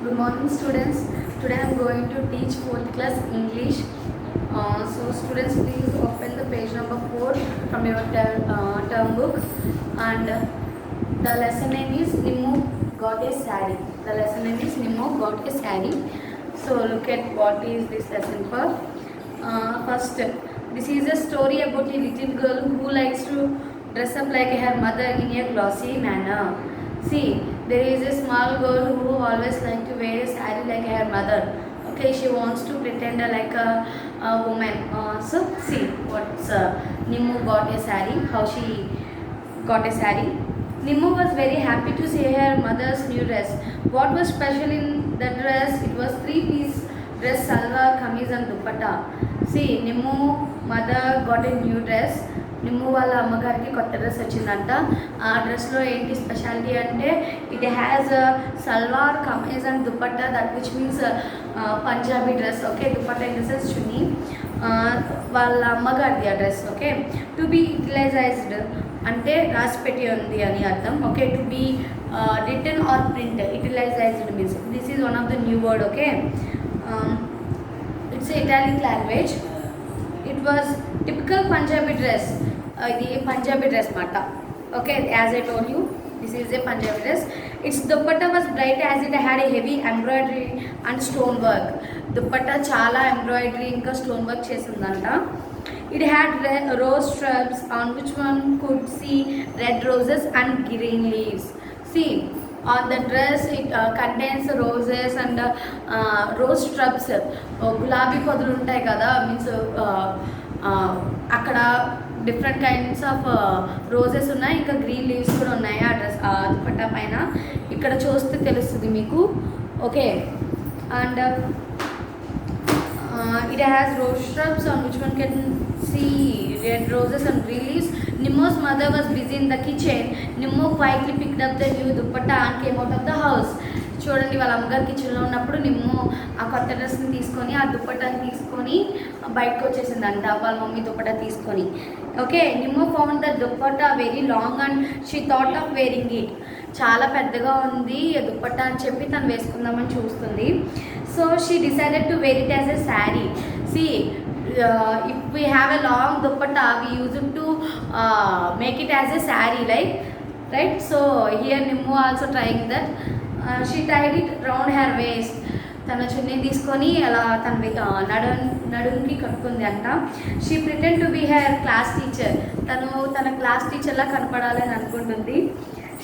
Good morning, students. Today I am going to teach 4th class English. So students, please open the page number 4 from your term book, and the lesson name is Nimmo got a saree. The lesson name is Nimmo got a saree. So look at what is this lesson for. First, this is a story about a little girl who likes to dress up like her mother in a glossy manner. See, there is a small girl who always like to wear a saree like her mother. Okay, she wants to pretend like a woman. So see what's Nimmo got a saree, how she got a saree. Nimmo was very happy to see her mother's new dress. What was special in the dress? It was 3-piece dress, salwar, kameez and dupatta. See, Nimmo mother got a new dress. నిమ్ము వాళ్ళ అమ్మగారికి కొత్త dress వచ్చిందంట. ఆ డ్రెస్లో ఏంటి speciality అంటే it has salwar kameez and dupatta, that which means Punjabi dress. Okay, dupatta in the sense chunni, వాళ్ళ అమ్మగారిది ఆ dress. Okay, to be utilised అంటే రాసి పెట్టి ఉంది అని అర్థం. Okay, to be written or print. Utilised means this is one of the new word. Okay, it's italic language. It was typical Punjabi dress. The Punjabi dress mata. Okay, as I told you, this is a Punjabi dress. Its dupatta was bright as it had a heavy embroidery and stone work. Dupatta chala embroidery inka stone work chesindanta. It had rose shrubs on which one could see red roses and green leaves. See, on the dress it contains roses and rose shrubs. Gulabi podulu untayi kada, means అక్కడ different kinds of roses ఉన్నాయి, ఇంకా green leaves కూడా ఉన్నాయి ఆ dress dupatta పైన. ఇక్కడ చూస్తే తెలుస్తుంది మీకు. Okay, and it has rose shrubs on which one can see red roses and green leaves. Nimmo's mother was busy in the kitchen. Nimmo quietly picked up the new dupatta and came out of the house. చూడండి, వాళ్ళ అమ్మగారు కిచెన్లో ఉన్నప్పుడు నిమ్ము ఆ కొత్త డ్రెస్ని తీసుకొని, ఆ దుపట్టాని తీసుకొని బయటకు వచ్చేసిందంట వాళ్ళ మమ్మీ దుపట్టా తీసుకొని. Okay, Nimmu found the dupatta very long and she thought of wearing it. చాలా పెద్దగా ఉంది దుపట్టా అని చెప్పి తను వేసుకుందామని చూస్తుంది. So she decided to wear it as a sari. See, if we have a long dupatta, we use it to make it as a saree, like, right? So here Nimmo also trying that. She tied it round her waist. తన చున్నీ తీసుకొని అలా తన నడుముకి కట్టుకుంది అంట. She pretend to be her class teacher. తను తన class టీచర్లా కనపడాలని అనుకుంటుంది.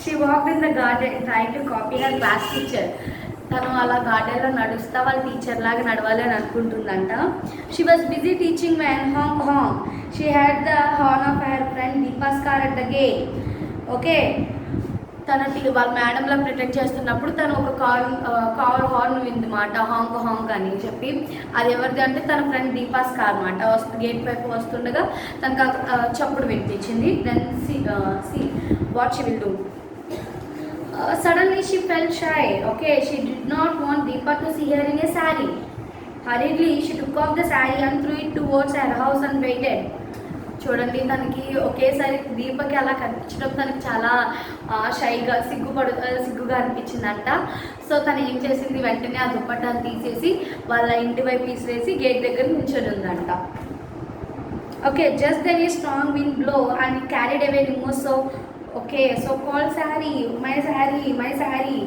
She walked in the garden trying to copy her class teacher. తను అలా గార్డెన్లో నడుస్తా వాళ్ళ టీచర్ లాగా నడవాలి అని అనుకుంటుందంట. She was busy teaching when honk honk she had the horn of her friend Deepa's car at the gate. Okay, తన వాళ్ళ మేడంలో ప్రిటెక్ట్ చేస్తున్నప్పుడు తను ఒక కార్ హార్న్ వింది మాట, హాంగ్ హాంగ్ అని చెప్పి. అది ఎవరిది అంటే తన ఫ్రెండ్ దీపాస్ కార్ మాట. గేట్ వైపు వస్తుండగా తనకు చప్పుడు వినిపించింది. Then see what she will do. Suddenly she felt shy. Okay, she did not want Deepa to see her in a saree. Hurriedly she took off the saree and threw it towards her house and waited. చూడండి, తనకి ఒకేసారి దీపకి అలా కనిపించడం తనకి చాలా షైగా సిగ్గుగా అనిపించిందంట. So తను ఏం చేసింది, వెంటనే ఆ దుపట్టాను తీసేసి వాళ్ళ ఇంటి వైపు తీసేసి గేట్ దగ్గర నిల్చొని ఉందంట. Okay, just then a strong wind blow and carried away Nimmo's so-called saree, my saree.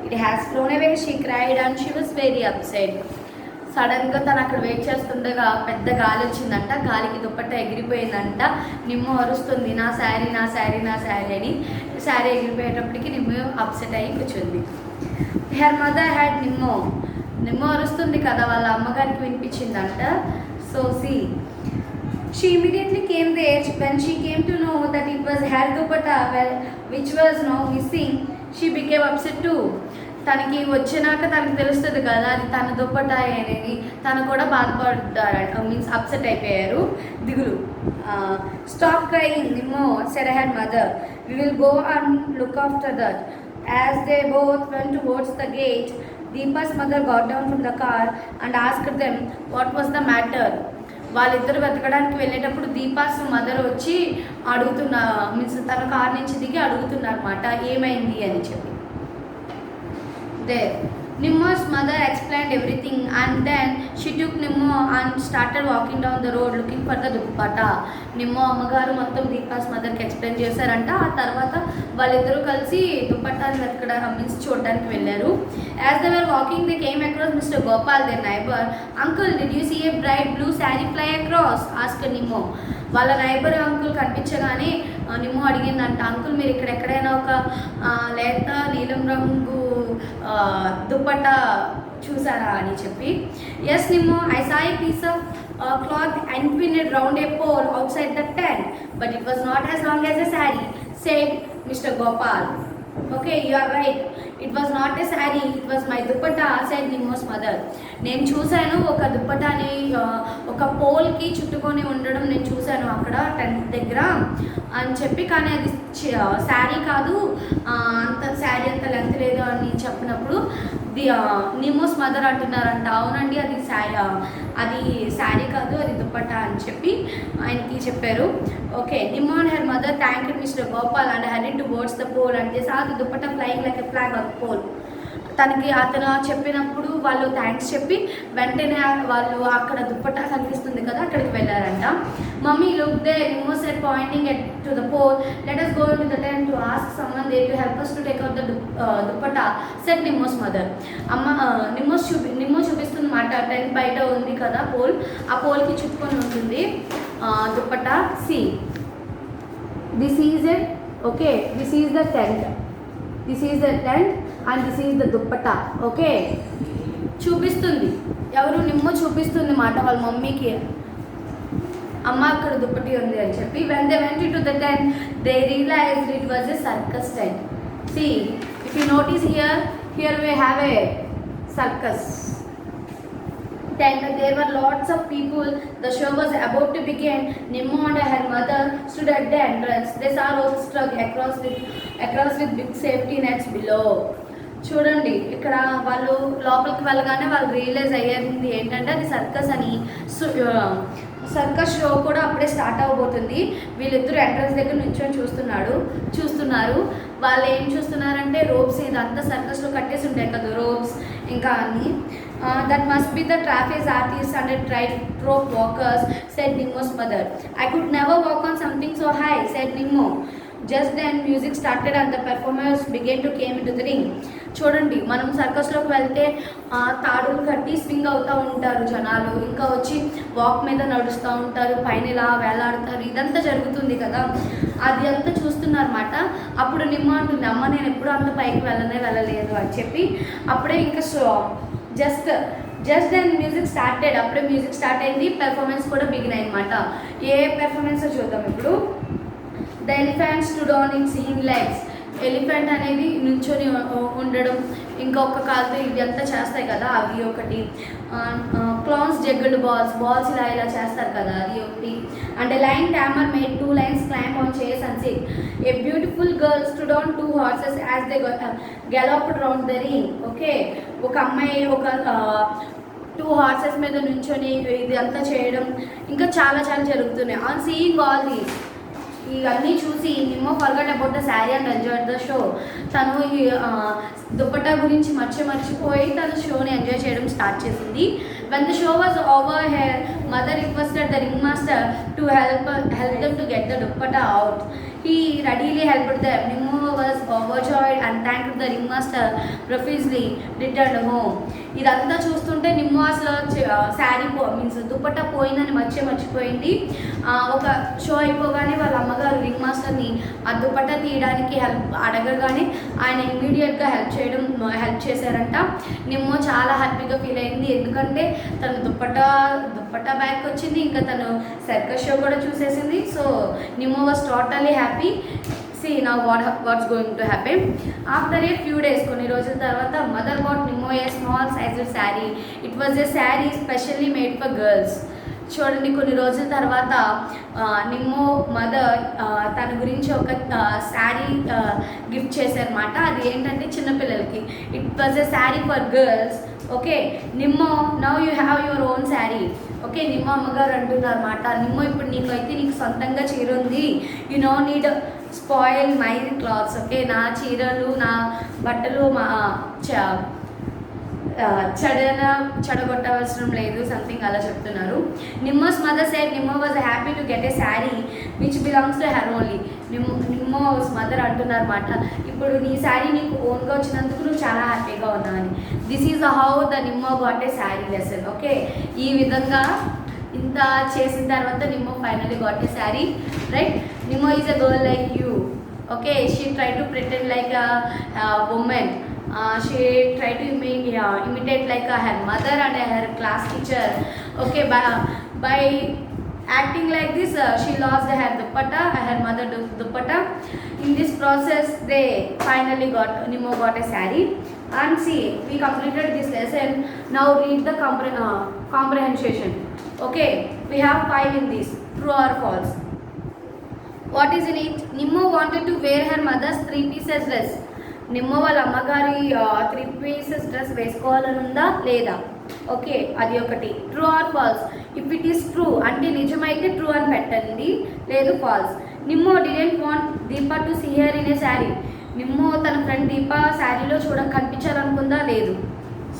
It has flown away, she cried and she was very upset. సడన్గా తను అక్కడ వెయిట్ చేస్తుండగా పెద్ద గాలి వచ్చిందంట. గాలికి దుపట్టా ఎగిరిపోయిందంట. నిమ్ము అరుస్తుంది, నా శారీ నా శారీ నా శారీ అని. శారీ ఎగిరిపోయేటప్పటికి నిమ్ము అప్సెట్ అయ్యి కూర్చుంది. హెర్ మదర్ హ్యాడ్ నిమ్ము అరుస్తుంది కదా, వాళ్ళ అమ్మగారికి వినిపించిందంట. So see, she immediately came there. When she came to know that it was her dupatta which was now missing, she became upset too. తనకి వచ్చినాక తనకు తెలుస్తుంది కదా అది తన దుపట్టా అనేది. తను కూడా బాధపడ్డారు, మీన్స్ అప్సెట్ అయిపోయారు, దిగులు. Stop crying Nimmo said her mother, we will go and look after that. As they both went towards the gate, Deepa's mother got down from the car and asked them what was the matter. వాళ్ళిద్దరు వెతకడానికి వెళ్ళేటప్పుడు Deepa's mother వచ్చి means తన car నుంచి దిగి అడుగుతున్నారు అన్నమాట, ఏమైంది అని చెప్పి. There, Nimmo's mother explained everything and then she took Nimmo and started walking down the road looking for the dupatta. Nimmo అమ్మగారు మొత్తం దీపాస్ మదర్కి ఎక్స్ప్లెయిన్ చేశారంట. ఆ తర్వాత వాళ్ళిద్దరూ కలిసి దుపట్టాని వెతకడం మీన్స్ చూడడానికి వెళ్ళారు. As they were walking they came across Mr. Gopal, their neighbor. Uncle, did you see a bright blue saree fly across? Asked Nimmo. వాళ్ళ నైబర్ అంకుల్ కనిపించగానే నిమ్మో అడిగిందంట, అంకుల్ మీరు ఎక్కడైనా ఒక లేత నీలం రంగు దుప్పట్టా చూసారా అని చెప్పి. Yes Nimmo, I saw a piece of cloth enpinned round a pole outside the tent, but it was not as long as a saree, said Mr. Gopal. Okay, you are right. It was not a saree, it was my dupatta, said Nimmo's mother. నేను చూశాను ఒక దుప్పటాని ఒక పోల్కి చుట్టుకొని ఉండడం నేను చూశాను అక్కడ tent దగ్గర అని చెప్పి, కానీ అది శారీ కాదు, అంత శారీ అంత లెంత్ లేదు అని చెప్పినప్పుడు నిమ్మోస్ మదర్ అంటున్నారంట, అవునండి అది శారీ కాదు, అది దుప్పట్టా అని చెప్పి ఆయనకి చెప్పారు. Okay, Nimmo and her mother thanked mister Gopal and headed towards the pole and they saw the dupatta flying like a flag of pole. తనకి అతను చెప్పినప్పుడు వాళ్ళు థ్యాంక్స్ చెప్పి వెంటనే వాళ్ళు అక్కడ దుప్పట్టా కనిపిస్తుంది కదా అక్కడికి వెళ్ళారంట. Mummy look there, Nimmo said pointing at to the pole, let us go into the tent to ask someone there to help us to take out the dupatta, said Nimmo's mother. నిమ్మో చూపిస్తుంది మాట, టెంట్ బయట ఉంది కదా pole, ఆ పోల్కి చుట్టుకొని ఉంటుంది dupatta. See this is a okay, this is the tent, this is the tent and this is the dupatta. Okay, చూపిస్తుంది ఎవరు, నిమ్మో చూపిస్తుంది మాట వాళ్ళ మమ్మీకి, అమ్మ అక్కడ దుప్పటి ఉంది అని చెప్పి. when they went into the tent they realized it was a circus tent. See, if you notice here we have a circus tent. There were lots of people. The show was about to begin. Nimmo and her mother stood at the entrance. They saw ropes struck across with big safety nets below. చూడండి ఇక్కడ వాళ్ళు లోపలికి వెళ్ళగానే వాళ్ళు realise అయ్యేది ఏంటంటే అది circus అని. సర్కస్ షో కూడా అప్పుడే స్టార్ట్ అవబోతుంది. వీళ్ళిద్దరూ ఎంట్రన్స్ దగ్గర నుంచొని చూస్తున్నారు. వాళ్ళు ఏం చూస్తున్నారంటే రోప్స్, ఇదంతా సర్కస్లో కట్టేసి ఉంటాయి కదా రోప్స్ ఇంకా అన్ని. That must be the traffic artist and ట్రైట్ rope walkers, said Nimmo's mother. I could never walk on something so high, said Nimmo. Just then music started and the performers began to came into the ring. చూడండి, మనం సర్కస్లోకి వెళ్తే తాడులు కట్టి swing అవుతూ ఉంటారు జనాలు, ఇంకా వచ్చి వాక్ మీద నడుస్తూ ఉంటారు, పైన ఇలా వేలాడుతారు, ఇదంతా జరుగుతుంది కదా, అది అంతా చూస్తున్నారన్నమాట. అప్పుడు నిమ్మ అంటుంది, అమ్మ నేను ఎప్పుడు అంత పైకి వెళ్ళలేదు అని చెప్పి. అప్పుడే ఇంకా జస్ట్ దెన్ మ్యూజిక్ స్టార్టెడ్, అప్పుడే మ్యూజిక్ స్టార్ట్ అయింది, పెర్ఫార్మెన్స్ కూడా బిగిన్ అయిందన్నమాట. ఏ పెర్ఫార్మెన్స్ చూద్దాం ఇప్పుడు. The elephant stood on it's Hind legs. Elephant అనేది నుంచొని ఉండడం, ఇంకొక కాలుతో ఇది అంతా చేస్తాయి కదా అవి ఒకటి. క్లౌన్స్ జగ్గుడ్ బాల్స్ ఇలా చేస్తారు కదా అది ఒకటి. And lion tamer made 2 lines climb on chairs and sit. A beautiful girl stood on 2 horses as they galloped round the ring. Okay, ఒక అమ్మాయి ఒక 2 horses మీద నుంచొని ఇది అంతా చేయడం, ఇంకా చాలా జరుగుతున్నాయి. ఆన్ సీయింగ్ ఆల్ దీస్, ఇవన్నీ చూసి Nimmo forgot about the sari and enjoyed the show. తను ఈ దుపట్టా గురించి మర్చిపోయి తను షోని ఎంజాయ్ చేయడం స్టార్ట్ చేసింది. When the show was over, her mother requested the ringmaster to help them to get the dupatta out. He readily helped them. Nimmo was overjoyed and thanked the ringmaster profusely, returned home. ఇదంతా చూస్తుంటే నిమ్మో అసలు sari means dupatta పోయిందని మర్చిపోయింది. ఒక show అయిపోగానే వాళ్ళ అమ్మగారు ring మాస్టర్ని ఆ దుపట్టా తీయడానికి అడగగానే ఆయన ఇమీడియట్గా హెల్ప్ చేశారంట. నిమ్మో చాలా హ్యాపీగా ఫీల్ అయింది, ఎందుకంటే తను దుపట్టా బ్యాగ్ వచ్చింది, ఇంకా తను సర్కస్ షో కూడా చూసేసింది. So Nimmo was totally happy. See now what's going to happen. After a few days, కొన్ని రోజుల తర్వాత, mother bought Nimmo a small sized saree. It was a saree specially made for girls. చూడండి, కొన్ని రోజుల తర్వాత నిమ్మో mother తన గురించి ఒక శారీ గిఫ్ట్ చేశారన్నమాట. అది ఏంటంటే చిన్నపిల్లలకి. It was a sari for girls. Okay, Nimmo now you have your own sari. Okay, Nimmo అమ్మగారు అంటున్నారన్నమాట, నిమ్మో ఇప్పుడు నీకు సొంతంగా చీర ఉంది, you no need spoil my clothes. Okay, నా చీరలు నా బట్టలు చెడగొట్టవసరం లేదు సంథింగ్ అలా చెప్తున్నారు. Nimmo's mother said Nimmo was happy to get a sari which belongs to her only. Nimmo's mother అంటున్నారు మాట, ఇప్పుడు నీ శారీ నీకు ఓన్గా వచ్చినందుకు నువ్వు చాలా హ్యాపీగా ఉన్నావని. This is how the Nimmo got a sari lesson. Okay, ఈ విధంగా ఇంత చేసిన తర్వాత Nimmo finally got a sari, right. Nimmo is a girl like you. Okay, she tried to pretend like a woman. She tried to imitate like her mother and her class teacher. Okay, by acting like this, she lost her dupatta, her mother dupatta. In this process, they finally Nimmo got a saree. And see, we completed this lesson. Now read the comprehension. Okay, we have 5 in this. True or false? What is in it? Nimmo wanted to wear her mother's 3-piece dress. నిమ్మో వాళ్ళ అమ్మగారి 3 pieces dress వేసుకోవాలని ఉందా లేదా? Okay, అది ఒకటి. True or false? If it is true అంటే నిజమైతే true అని పెట్టండి, లేదు false. Nimmo didn't want Deepa to see her in a sari. Nimmo తన ఫ్రెండ్ దీపా శారీలో కనిపించాలనుకుందా, లేదు.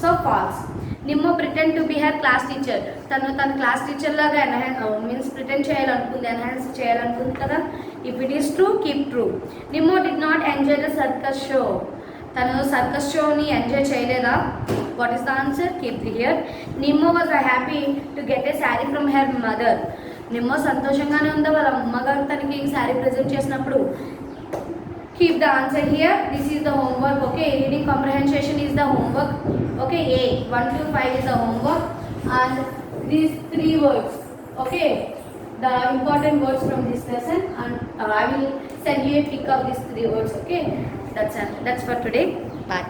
So false. Nimmo pretend to be her class teacher. తన క్లాస్ టీచర్ లాగా ప్రిటెండ్ చేయాలనుకుంది, ఎన్హాన్స్ చేయాలనుకుంది కదా. If it is true, keep true. Nimmo did not enjoy the circus show. తను సర్కస్ షోని ఎంజాయ్ చేయలేదా? What is the answer? Keep here. Nimmo was happy to get a sari from her mother. Nimmo సంతోషంగానే ఉందా వాళ్ళ అమ్మగారు తనకి శారీ ప్రజెంట్ చేసినప్పుడు? Keep the answer here. This is the homework. Okay, reading comprehension is the homework. Okay, A 1 to 5 is the homework, and these 3 words. Okay, the important words from this lesson, and I will send you a pic of these 3 words. Okay, that's for today. Bye.